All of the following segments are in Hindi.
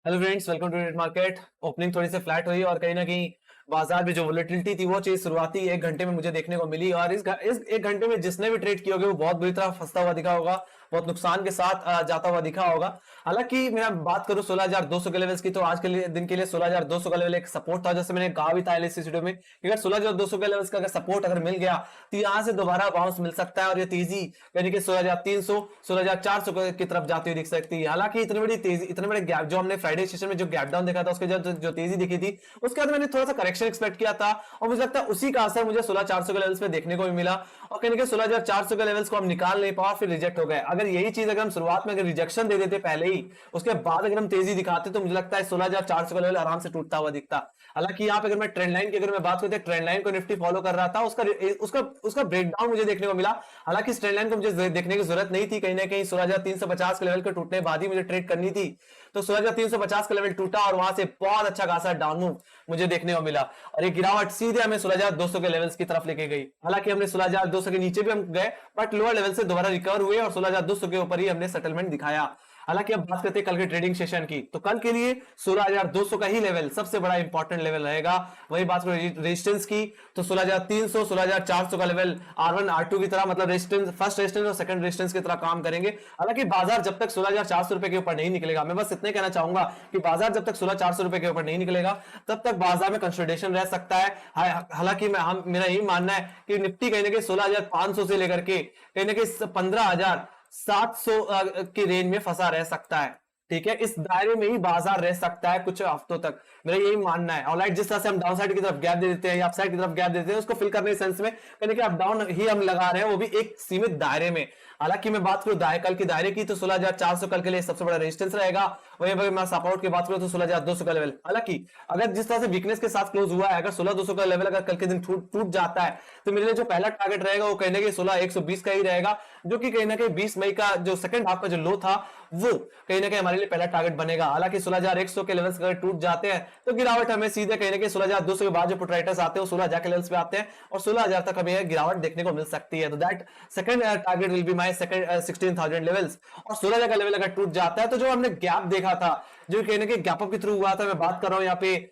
Hello friends, welcome to trade market. Opening थोड़ी सी फ्लैट हुई और कहीं ना कहीं बाजार में जो वोलेटिलिटी थी वो चीज शुरुआती एक घंटे में मुझे देखने को मिली। और इस एक घंटे में जिसने भी ट्रेड किया होगा वो बहुत बुरी तरह फंसता हुआ दिखा होगा, बहुत नुकसान के साथ जाता हुआ दिखा होगा। हालांकि मैं बात करूं 16,200 के लेवल्स की, तो आज के लिए दिन के लिए 16,200 का लेवल एक सपोर्ट था। जैसे मैंने कहा भी था इस वीडियो में कि अगर 16,200 के लेवल्स का अगर सपोर्ट अगर मिल गया तो यहां से दोबारा बाउंस मिल सकता है और ये तेजी यानी कि 16,300 16,400 की तरफ जाती हुई दिख सकती है। हालांकि इतनी बड़ी तेजी, इतने बड़े गैप जो हमने फ्राइडे सेशन में जो गैप डाउन देखा था, उसके जो तेजी दिखी थी उसके बाद मैंने थोड़ा सा करेक्शन एक्सपेक्ट किया था और मुझे लगता है उसी का असर मुझे 16,400 के लेवल्स पे देखने को भी मिला। और कहीं ना कहीं 16,400 के लेवल्स को हम निकाल नहीं पाए, फिर रिजेक्ट हो गए। अगर यही चीज अगर हम शुरुआत में अगर रिजेक्शन दे देते पहले ही, उसके बाद अगर हम तेजी दिखाते तो मुझे लगता है 16,400 का लेवल आराम से टूटता हुआ दिखता। हालांकि यहाँ पे अगर मैं ट्रेंड लाइन की अगर मैं बात करते ट्रेंड लाइन को निफ्टी फॉलो कर रहा था, उसका उसका उसका ब्रेकडाउन मुझे देखने को मिला। हालांकि इस ट्रेंड लाइन को मुझे देखने की जरूरत नहीं थी, कहीं ना कहीं 16,350 के लेवल के टूटने के बाद ही मुझे ट्रेड करनी थी। तो 16,350 का लेवल टूटा और वहां से बहुत अच्छा खासा डाउन मूव मुझे देखने को मिला और ये गिरावट सीधे हमें 16,200 के लेवल्स की तरफ लेके गई। हालांकि हमने 16,200 के नीचे भी हम गए, बट लोअर लेवल से दोबारा रिकवर हुए और 16,200 के ऊपर ही हमने सेटलमेंट दिखाया। हालांकि अब बात करते हैं कल के ट्रेडिंग सेशन की, तो कल के लिए 16,200 का ही लेवल सबसे बड़ा इंपॉर्टेंट लेवल रहेगा। वही बात करें रेजिस्टेंस की, तो 16,300 16,400 का लेवल R1 R2 की तरह, मतलब रेजिस्टेंस, फर्स्ट रेजिस्टेंस और सेकंड रेजिस्टेंस की तरह काम करेंगे। हालांकि बाजार जब तक 16,400 रुपए के ऊपर नहीं निकलेगा, मैं बस इतने कहना चाहूंगा कि बाजार जब तक 16,400 रुपए के ऊपर नहीं निकलेगा तब तक बाजार में कंसोलिडेशन रह सकता है। हालांकि मेरा यही मानना है कि निफ्टी कहीं ना कहीं 16,500 से लेकर के कहीं ना कहीं 15,700 की रेंज में फंसा रह सकता है। ठीक है, इस दायरे में ही बाजार रह सकता है कुछ हफ्तों तक, मेरा यही मानना है। ऑलराइट, जिस तरह से हम डाउन साइड की तरफ गैप दे देते हैं या अप साइड की तरफ गैप देते हैं, उसको फिल करने के सेंस में कहीं कि अप डाउन ही हम लगा रहे हैं, वो भी एक सीमित दायरे में। हालांकि मैं बात करूं कल की दायरे की, तो 16,400 कल के लिए सबसे बड़ा रेजिस्टेंस रहेगा। वहीं अगर मैं सपोर्ट की बात करूं तो 16,200 का लेवल। हालांकि अगर जिस तरह से वीकनेस के साथ क्लोज हुआ है, अगर 16,200 का लेवल अगर कल के दिन टूट जाता है तो मेरे लिए जो पहला टारगेट रहेगा वो कहीं ना कहीं 16,120 का ही रहेगा, जो कि कहीं ना कहीं 20 मई का जो सेकंड हाफ का जो लो था वो कहीं ना कहीं हमारे लिए पहला टारगेट बनेगा। हालांकि 16,100 के लेवल्स अगर टूट जाते हैं तो गिरावट हमें सीधे कहीं ना कहीं 16,200 के बाद जो पुटराइटर्स आते हैं वो 16,000 के लेवल्स पे आते हैं और 16,000 तक हमें गिरावट देखने को मिल सकती है। तो that second target will be my second 16,000 levels. और 16,000 का लेवल अगर टूट जाता है तो जो हमने गैप देखा था, जो कहीं ना कहीं गैप अप के थ्रू हुआ था, मैं बात कर रहा हूं यहाँ पे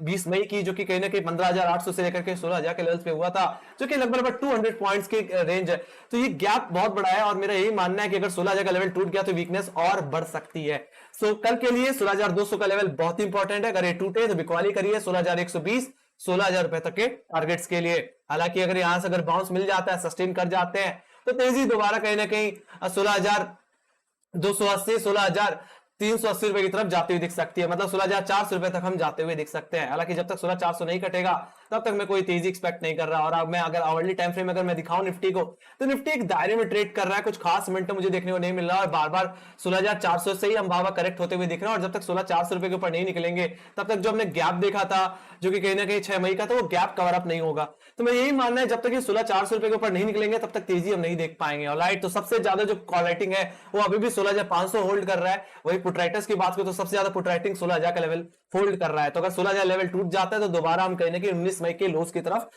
20 मई की, जो कि कहीं ना कहीं 15,800 से लेकर के 16,000 के लेवल्स पे हुआ था, जो कि लगभग 200 पॉइंट्स की रेंज है। तो ये गैप बहुत बड़ा है और मेरा यही मानना है कि अगर 16,000 का लेवल टूट गया तो वीकनेस और बढ़ सकती है। सो कल के लिए 16,200 का लेवल बहुत इंपॉर्टेंट है। अगर ये टूटे तो बिकवाली करिए 16,120 16,000 रुपए तक के टारगेट्स के लिए। हालांकि अगर यहां से अगर बाउंस मिल जाता है, सस्टेन कर जाते हैं, तो तेजी दोबारा कहीं ना कहीं 16,280 16,380 रुपए की तरफ जाती हुई दिख सकती है, मतलब 16,400 रुपए तक हम जाते हुए दिख सकते हैं। हालांकि जब तक 16,400 नहीं कटेगा तब तक मैं कोई तेजी एक्सपेक्ट नहीं कर रहा। और मैं अगर आवरली टाइम फ्रेम अगर मैं दिखाऊं निफ्टी को, तो निफ्टी एक दायरे में ट्रेड कर रहा है, कुछ खास मोमेंटम मुझे देखने को नहीं मिल रहा और बार बार 16,400 से ही हम बार करेक्ट होते हुए दिख रहे हैं। और जब तक 16,400 रुपए के ऊपर नहीं निकलेंगे तब तक जो हमने गैप देखा था, जो कि कहीं ना कहीं 6 मई का, तो वो गैप कवर अप नहीं होगा। तो मैं यही मानना है जब तक ये 16,400 रुपए के ऊपर नहीं निकलेंगे तब तक तेजी हम नहीं देख पाएंगे। ऑलराइट, तो सबसे ज्यादा जो कॉल राइटिंग है वो अभी भी 16,500 होल्ड कर रहा है। वही पुटराइटर्स की बात करें तो सबसे ज्यादा पुटराइटिंग 16,000 का लेवल होल्ड कर रहा है। तो अगर 16,000 लेवल टूट जाता है तो दोबारा हम कहीं ना कहीं 19 मई के लोस की तरफ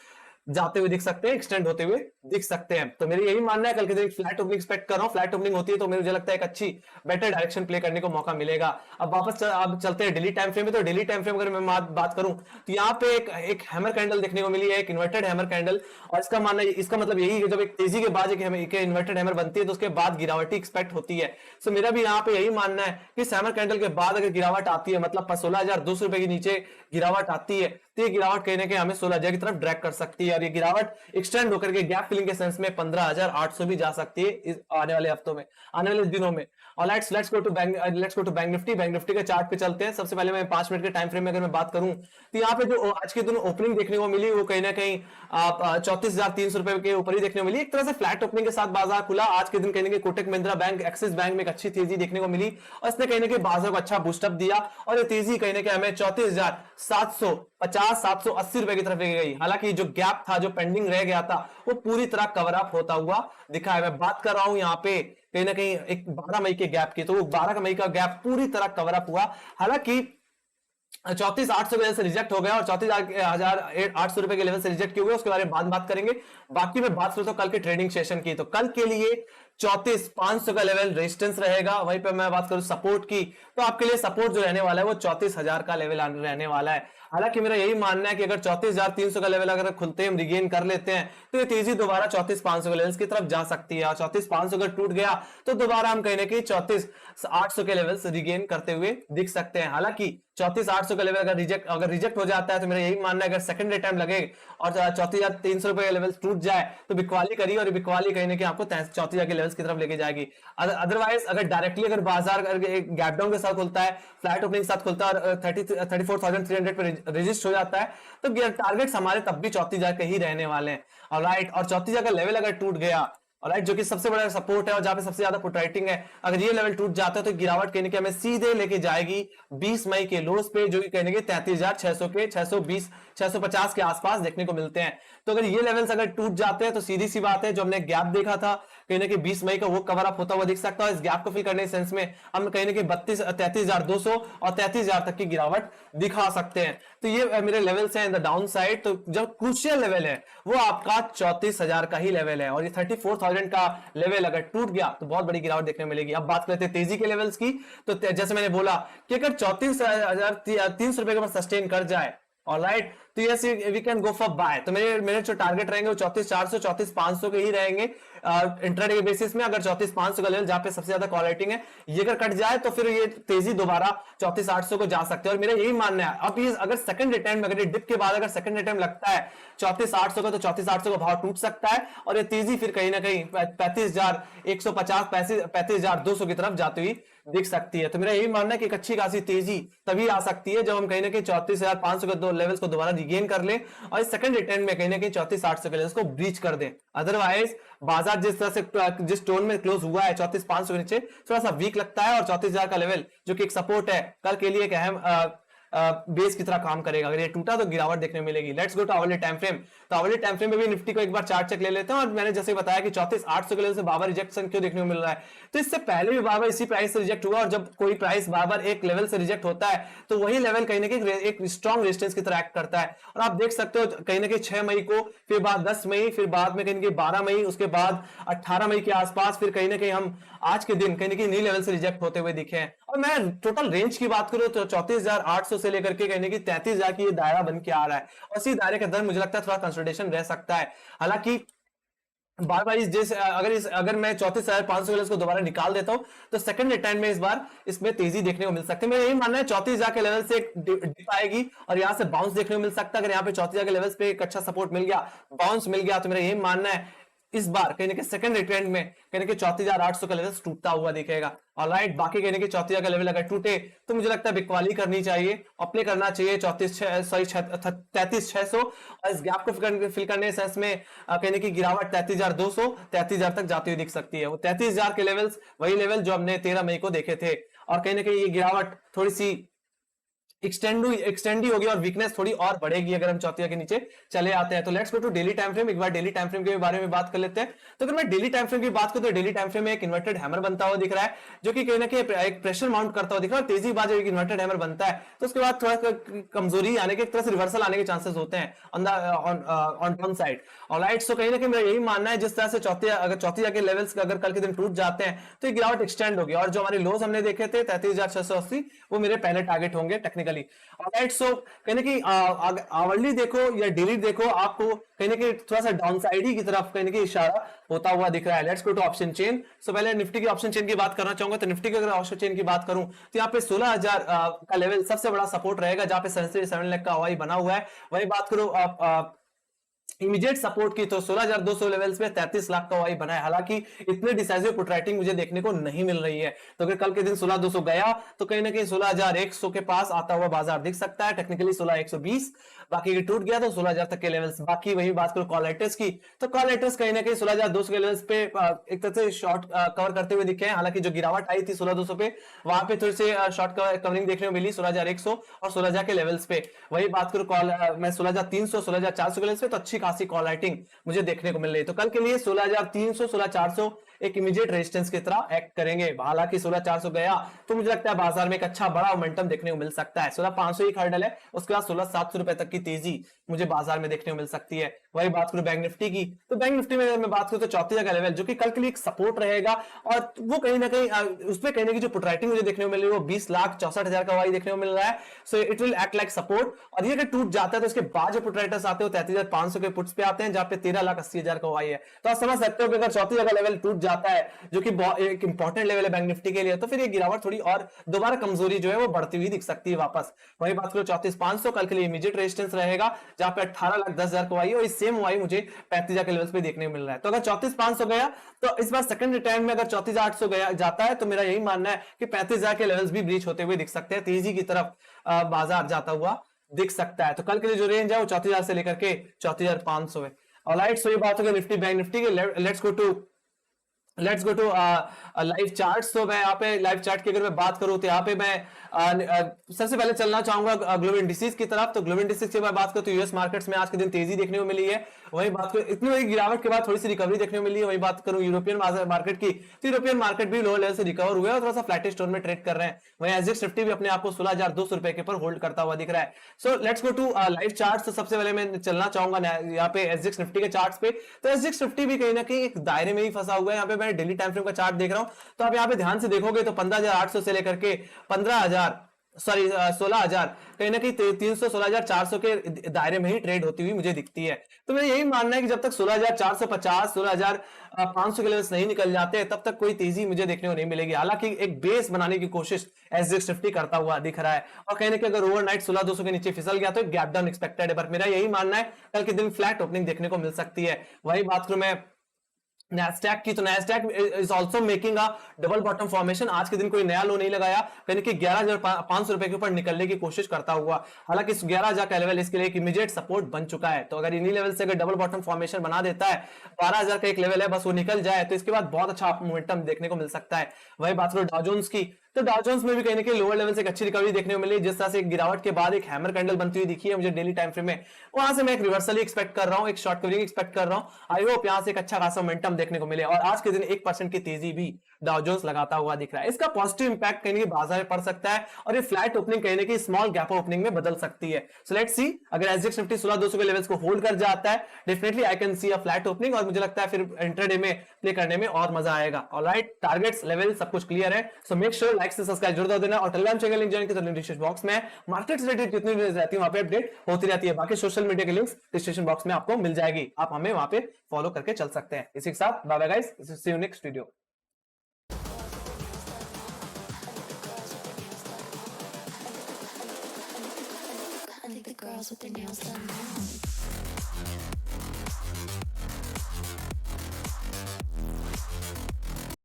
जाते हुए दिख सकते हैं, एक्सटेंड होते हुए दिख सकते हैं। तो मेरी यही मानना है कल के दिन फ्लैट ओपनिंग एक्सपेक्ट कर रहा हूं। फ्लैट ओपनिंग होती है तो मुझे लगता है एक अच्छी बेटर डायरेक्शन प्ले करने को मौका मिलेगा। अब वापस अब चलते हैं डेली टाइम फ्रेम में। तो डेली टाइम फ्रेम अगर मैं बात करूं तो यहाँ पे एक हैमर कैंडल देखने को मिली है, एक इन्वर्टेड हैमर कैंडल। और इसका मानना, इसका मतलब यही है जब एक तेजी के बाद एक इन्वर्टेड हैमर बनती है तो उसके बाद गिरावटी एक्सपेक्ट होती है। सो मेरा भी यहाँ पे यही मानना है कि इस हैमर कैंडल के बाद अगर गिरावट आती है, मतलब 16,200 रुपए के नीचे गिरावट आती है, तो ये गिरावट कहीं ना कहीं हमें 16,000 की तरफ ड्रैग कर सकती है और ये गिरावट एक्सटेंड होकर के गैप फिलिंग के सेंस में 15,800 भी जा सकती है इस आने वाले हफ्तों में, आने वाले दिनों में। Alright, let's go to Bank Nifty. Bank Nifty के चार्ट पे चलते हैं। सबसे पहले मैं 5 मिनट के टाइम फ्रेम में अगर मैं बात करूं तो यहाँ पे जो आज के दिन ओपनिंग देखने को मिली वो कहीं ना कहीं 34,300 रुपए के ऊपर ही देखने को मिली। एक तरह से फ्लैट ओपनिंग के साथ बाजार खुला। आज के दिन कहीं ना कहीं Kotak Mahindra bank, axis bank में एक अच्छी तेजी देखने को मिली और इसने कहीं ना कहीं बाजार को अच्छा बूस्टअप दिया और ये तेजी कहीं ना कहीं हमें 34,750 780 रुपए की तरफ ले गई। हालांकि जो गैप था, जो पेंडिंग रह गया था, वो पूरी तरह कवर अप होता हुआ दिखा है। मैं बात कर रहा हूं यहाँ पे कहीं ना कहीं एक 12 मई के गैप की, तो वो 12 मई का गैप पूरी तरह कवर अप हुआ। हालांकि 34,800 के लेवल से रिजेक्ट हो गया और 34,800 रुपए के लेवल से रिजेक्ट किए हुए, उसके बारे में बात करेंगे। बाकी मैं बात करूं तो कल के ट्रेडिंग सेशन की, तो कल के लिए 34,500 का लेवल रेजिस्टेंस रहेगा। वहीं पे मैं बात करूं सपोर्ट की, तो आपके लिए सपोर्ट जो रहने वाला है वो 34,000 का लेवल रहने वाला है। हालांकि मेरा यही मानना है कि अगर 34,300 का लेवल अगर खुलते हम रिगेन कर लेते हैं तो ये तेजी दोबारा 34,500 के लेवल्स की तरफ जा सकती है, और 34,500 अगर टूट गया तो दोबारा हम कहीं ना कहीं 34,800 के लेवल्स रिगेन करते हुए दिख सकते हैं। हालांकि 34,800 का लेवल अगर रिजेक्ट हो जाता है तो मेरा यही मानना है अगर सेकंड टाइम लगे और 34,300 रुपए का लेवल टूट जाए तो बिकवाली करिए, और बिकवाली कहीं ना कहीं आपको 34,000 के लेवल्स की तरफ लेके जाएगी। अदरवाइज अगर डायरेक्टली अगर बाजार गैप डाउन के साथ खुलता है, फ्लैट ओपनिंग के साथ खुलता है और 34,300 पे रजिस्ट हो जाता है तो टारगेट्स हमारे तब भी 34,000 के ही रहने वाले हैं। ऑलराइट, और 34,000 का लेवल अगर टूट गया, ऑलराइट, जो कि सबसे बड़ा सपोर्ट है और जहां पे सबसे ज्यादा पुट राइटिंग है, अगर ये लेवल टूट जाता है तो गिरावट कहने के हमें सीधे लेके जाएगी 20 मई के लोस पे, जो कि कहने के 33,600 के 620 650 के आसपास देखने को मिलते हैं। तो अगर ये लेवल्स अगर टूट जाते हैं तो सीधी सी बात है, जो हमने गैप देखा था कहीं ना कहीं 20 मई का, वो कवर अप होता हुआ दिख सकता है। इस गैप को फिल करने के सेंस में हम कहीं ना कहीं 33,200 और 33,000 तक की गिरावट दिखा सकते हैं। तो ये मेरे लेवल्स हैं इन द डाउन साइड। तो जो क्रूशियल लेवल है वो आपका 34,000 का ही लेवल है, और ये 34,000 का लेवल अगर टूट गया तो बहुत बड़ी गिरावट देखने मिलेगी। अब बात करते हैं तेजी के लेवल्स की, तो जैसे मैंने बोला कि अगर 34,300 रुपए के ऊपर सस्टेन कर जाए, ऑलराइट, तो yes we can go for buy. तो मेरे जो टारगेट रहेंगे वो 34,400 34,500 के ही रहेंगे इंट्राडे के बेसिस में। अगर 34,500 का लेवल जहां पे सबसे ज्यादा कॉल राइटिंग है ये अगर कट जाए तो फिर ये तेजी दोबारा 34,800 को जा सकते हैं। और मेरा यही मानना है, अब ये अगर सेकंड अटेम्प्ट अगर ये डिप के बाद अगर सेकंड अटेम्प्ट लगता है 34,800 का, तो 34,800 का भाव टूट सकता है और ये तेजी फिर कहीं ना कहीं 35,150 35,200 की तरफ जाती हुई दिख सकती है। तो मेरा यही मानना है कि एक अच्छी खासी तेजी तभी आ सकती है जब हम कहीं ना कहीं 34,500 के दो लेवल्स को दोबारा रिगेन कर लें और इस सेकंड अटेम्प्ट में कहीं ना कहीं 34,800 के लेवल्स को ब्रीच कर दें। अदरवाइज बाजार जिस तरह से जिस टोन में क्लोज हुआ है 34,500 के नीचे थोड़ा सा वीक लगता है, और 34,000 का लेवल जो कि एक सपोर्ट है कल के लिए एक अहम बेस की तरह काम करेगा। अगर ये टूटा तो गिरावट देखने मिलेगी। Let's go to hourly time frame. तो आवरली टाइम फ्रेम में भी निफ्टी को एक बार चार्ट चेक ले लेते हैं, और मैंने जैसे बताया कि 34,800 के लेवल से बार रिजेक्शन क्यों देखने को मिल रहा है, तो इससे पहले भी बार इसी प्राइस से रिजेक्ट हुआ, और जब कोई प्राइस बार एक लेवल से रिजेक्ट होता है तो वही लेवल कहीं ना कहीं एक स्ट्रॉन्ग रेजिस्टेंस की तरह एक्ट करता है। और आप देख सकते हो कहीं ना कहीं 6 मई को, फिर बाद 10 मई, फिर बाद में कहीं ना कहीं 12 मई, उसके बाद 18 मई के आसपास फिर कहीं ना कहीं हम आज के दिन कहीं ना कहीं नई लेवल से रिजेक्ट होते हुए दिखे हैं। और मैं टोटल रेंज की बात करूं तो 34,800 से लेकर के कहीं ना कहीं 33,000 की ये दायरा बन के आ रहा है, और इसी दायरे के अंदर मुझे लगता है थोड़ा कंसोलिडेशन रह सकता है। हालांकि बार अगर मैं 34,500 के को दोबारा निकाल देता हूं तो सेकंड अटेम्प्ट में इस बार इसमें तेजी देखने को मिल सकती है। मेरा यही मानना है 34,000 के लेवल से एक डिप आएगी और यहां से बाउंस देखने को मिल सकता है। अगर यहां पे 34,000 के लेवल्स पे एक अच्छा सपोर्ट मिल गया, बाउंस मिल गया, तो मेरा यही मानना है इस बार कहीं ना कहीं सेकंड अटेम्प्ट में कहीं ना कहीं 34,800 का लेवल टूटता हुआ दिखेगा। ऑलराइट, बाकी कहीं ना कहीं 34,000 का लेवल अगर टूटे तो मुझे लगता है बिकवाली करनी चाहिए, अप्लाई करना चाहिए 33,600, और इस गैप को फिल करने सेंस में कहीं ना कहीं गिरावट 33,200 33,000 तक जाती हुई दिख सकती है। वो 33,000 के लेवल्स वही लेवल जो हमने 13 मई को देखे थे, और कहीं ना कहीं ये गिरावट थोड़ी सी एक्सटेंड ही होगी और वीकनेस थोड़ी और बढ़ेगी अगर हम 34,000 के नीचे चले आते हैं। तो let's go to daily time frame. एक बार डेली टाइम फ्रेम के बारे में बात कर लेते हैं। तो अगर मैं डेली टाइम फ्रेम की बात करूं तो डेली टाइम फ्रेम में एक इन्वर्टेड हैमर बनता हुआ दिख रहा है, जो कि कहीं ना कहीं एक प्रेशर माउंट करता हुआ दिख रहा है। तेजी बाद एक इन्वर्टेड हैमर बनता है तो उसके बाद थोड़ा कमजोरी आने के, एक तरह से रिवर्सल आने के चांसेस होते हैं ऑन डाउन साइड। ऑलराइट, सो कहीं ना कहीं मेरा यही मानना है जिस तरह से 34,000 के लेवल्स अगर कल के दिन टूट जाते हैं तो ये गिरावट एक्सटेंड होगी, और जो हमारे लोज हमने देखे थे 33,680 वो मेरे पहले टारगेट होंगे टेक्निकली। ऑलराइट, सो कहीं ना कहीं आवरली देखो या डेली देखो, आपको कहीं ना कहीं थोड़ा सा डाउन साइड ही की तरफ कहीं ना कहीं इशारा होता हुआ दिख रहा है। Let's go to option chain. So पहले निफ्टी की ऑप्शन चेन की बात करना चाहूंगा। तो निफ्टी की अगर ऑप्शन चेन की बात करूं तो यहाँ पे 16,000 का लेवल सबसे बड़ा सपोर्ट रहेगा, जहां पे 7 लाख का हवाई बना हुआ है। वही बात करूं आप इमीडिएट सपोर्ट की तो 16,200 लेवल्स पे 33 लाख का वाई बना है। हालांकि इतने डिसाइसिव पुट राइटिंग मुझे देखने को नहीं मिल रही है, तो अगर कल के दिन 16,200 गया तो कहीं ना कहीं 16,100 के पास आता हुआ बाजार दिख सकता है, टेक्निकली 16,120। बाकी टूट गया तो 16,000 तक के लेवल्स। बाकी वही बात करो कॉल राइटर्स की, तो कॉल राइटर्स कहीं ना कहीं 16,200 के लेवल्स पे एक तरह से शॉर्ट कवर करते हुए दिखे हैं। हालांकि जो गिरावट आई थी 16,200 पे, वहां पे थोड़ी से शॉर्ट कवरिंग देखने को मिली 16,100 और 16,000 के लेवल्स पे। वही बात करूं मैं 16,300 16,400 के लेवल्स पे, तो अच्छी खासी कॉल राइटिंग मुझे देखने को मिल रही है। तो कल के लिए 16,300 16,400 एक इमीडिएट रेजिस्टेंस की तरह एक्ट करेंगे। हालांकि 16,400 गया तो मुझे लगता है बाजार में एक अच्छा बड़ा मोमेंटम देखने को मिल सकता है। 16,500 एक हर्डल है, उसके बाद 16,700 रुपए तक की तेजी मुझे बाजार में देखने को मिल सकती है। वही बात करूं बैंक निफ्टी की, तो बैंक निफ्टी में अगर मैं बात करूं तो चौथी जगह लेवल जो कि कल के लिए एक सपोर्ट रहेगा, और वो कहीं ना कहीं उसमें कहीं ना कहीं जो पुट राइटिंग मुझे देखने को मिल रही है वो 20,64,000 का वाई देखने को मिल रहा है। So it will act like support, और ये अगर टूट जाता है तो उसके बाद जो पुट राइटर्स आते हैं 33,500 के पुट्स पे आते हैं, जहां पे 13,80,000 का वाई है। तो आप समझ सकते हो कि अगर चौथी जगह लेवल टूट जाता है जो कि एक इंपॉर्टेंट लेवल है बैंक निफ्टी के लिए, तो फिर ये गिरावट थोड़ी और दोबारा कमजोरी जो है वो बढ़ती हुई दिख सकती है वापस। वही बात करो 34,500 कल के लिए इमीडिएट रेजिस्टेंस रहेगा, जहां पे 18,10,000 का वाई है, और सेम वाई मुझे 35,000 के लेवल्स पे देखने को मिल रहा है। तो अगर 34,500 गया तो इस बार सेकंड रिटर्न में अगर 34,800 गया जाता है तो मेरा यही मानना है कि 35,000 के लेवल्स भी ब्रीच होते हुए दिख सकते हैं, तेजी की तरफ बाजार जाता हुआ दिख सकता है। तो कल के लिए जो रेंज है वो 34,000 से लेकर के 34,500 है। ऑलराइट, सो ये बात हो गई निफ्टी बैंक निफ्टी के। Let's go to live chart. तो मैं यहाँ पे लाइव चार्ट की अगर मैं बात करूं तो यहाँ पे मैं सबसे पहले चलना चाहूंगा ग्लोबल इंडिसेस की तरफ। तो ग्लोबल इंडिसेस की बात करूं तो यूएस मार्केट्स में आज के दिन तेजी देखने को मिली है। वही बात करूं इतनी बड़ी गिरावट के बाद थोड़ी सी रिकवरी देखने को मिली है। वही बात करूं यूरोपियन मार्केट की, तो यूरोपियन मार्केट भी लो लेवल से रिकवर हुए और थोड़ा सा फ्लैटिश टोन में ट्रेड कर रहे हैं। वहीं एसजेक्स 50 भी अपने आप को 16,200 रुपए के ऊपर होल्ड करता हुआ दिख रहा है। So let's go to live chart. तो सबसे पहले मैं चलना चाहूंगा यहाँ पे एसजेक्स 50 के चार्ट्स पे। तो एसजेक्स 50 भी कहीं ना कहीं एक दायरे में ही फंसा हुआ है। यहाँ पे मैं डेली टाइम फ्रेम का चार्ट देख रहा हूं, तो आप यहाँ पे ध्यान से देखोगे तो 15,800 से लेकर के 16,000 कहीं ना कहीं 316,400 के दायरे में ही ट्रेड होती हुई मुझे दिखती है। तो मेरा यही मानना है कि जब तक 16,450 16,500 के लेवल्स नहीं निकल जाते तब तक कोई तेजी मुझे देखने को नहीं मिलेगी। हालांकि एक बेस बनाने की कोशिश एसजेक्स 50 करता हुआ दिख रहा है, और कहीं ना कहीं अगर ओवरनाइट 16,200 के नीचे फिसल गया तो गैप डाउन एक्सपेक्टेड है। पर मेरा यही मानना है कल के दिन फ्लैट ओपनिंग देखने को मिल सकती है। वही बात करूं मैं नैस्डैक की, तो Nasdaq is also making a double bottom formation. आज के दिन कोई नया लो नहीं लगाया, यानी कि 11,500 रुपए के ऊपर निकलने की कोशिश करता हुआ। हालांकि इस 11,000 का लेवल इसके लिए एक इमीडिएट सपोर्ट बन चुका है। तो अगर इन्हीं लेवल से अगर डबल बॉटम फॉर्मेशन बना देता है, 12,000 का एक लेवल है बस वो निकल जाए, तो इसके बाद बहुत अच्छा मोमेंटम देखने को मिल सकता है। वही बात करो डाउ जोन्स की, तो डाउ जोन्स में भी कहीं ना कहीं लोअर लेवल से एक अच्छी रिकवरी देखने को मिली। जिस तरह से एक गिरावट के बाद एक हैमर कैंडल बनती हुई दिखी है मुझे डेली टाइम फ्रेम में, वहां से मैं एक रिवर्सल एक्सपेक्ट कर रहा हूं, एक शॉर्ट कवरिंग एक्सपेक्ट कर रहा हूं। आई होप यहां से एक अच्छा खासा मोमेंटम देखने को मिले, और आज के दिन 1% की तेजी भी डाउ जोन्स लगाता हुआ दिख रहा है। इसका पॉजिटिव इंपैक्ट कहीं बाजार में पड़ सकता है, और ये फ्लैट ओपनिंग कहीं ना कहीं स्मॉल गैप ओपनिंग में बदल सकती है। सो लेट्स सी, अगर एसजेक्स 50 16,200 के लेवल्स को होल्ड कर जाता है, definitely I can see a flat opening, और मुझे लगता है फिर इंट्राडे में प्ले करने में और मजा आएगा। ऑलराइट, टारगेट्स लेवल सब कुछ क्लियर है। सो मेक श्योर लाइक से सब्सक्राइब जरूर देना, और टेलीग्राम चैनल लिंक ज्वाइन कर डिस्क्रिप्शन बॉक्स में मार्केट से रिलेटेड जितनी न्यूज़ रहती है वहां पे अपडेट होती रहती है। बाकी सोशल मीडिया की लिंक्स डिस्क्रिप्शन बॉक्स में आपको मिल जाएगी, आप हमें वहां पे फॉलो करके चल सकते हैं। इसी के साथ bye bye guys, see you next video. I think the girls with their nails done now.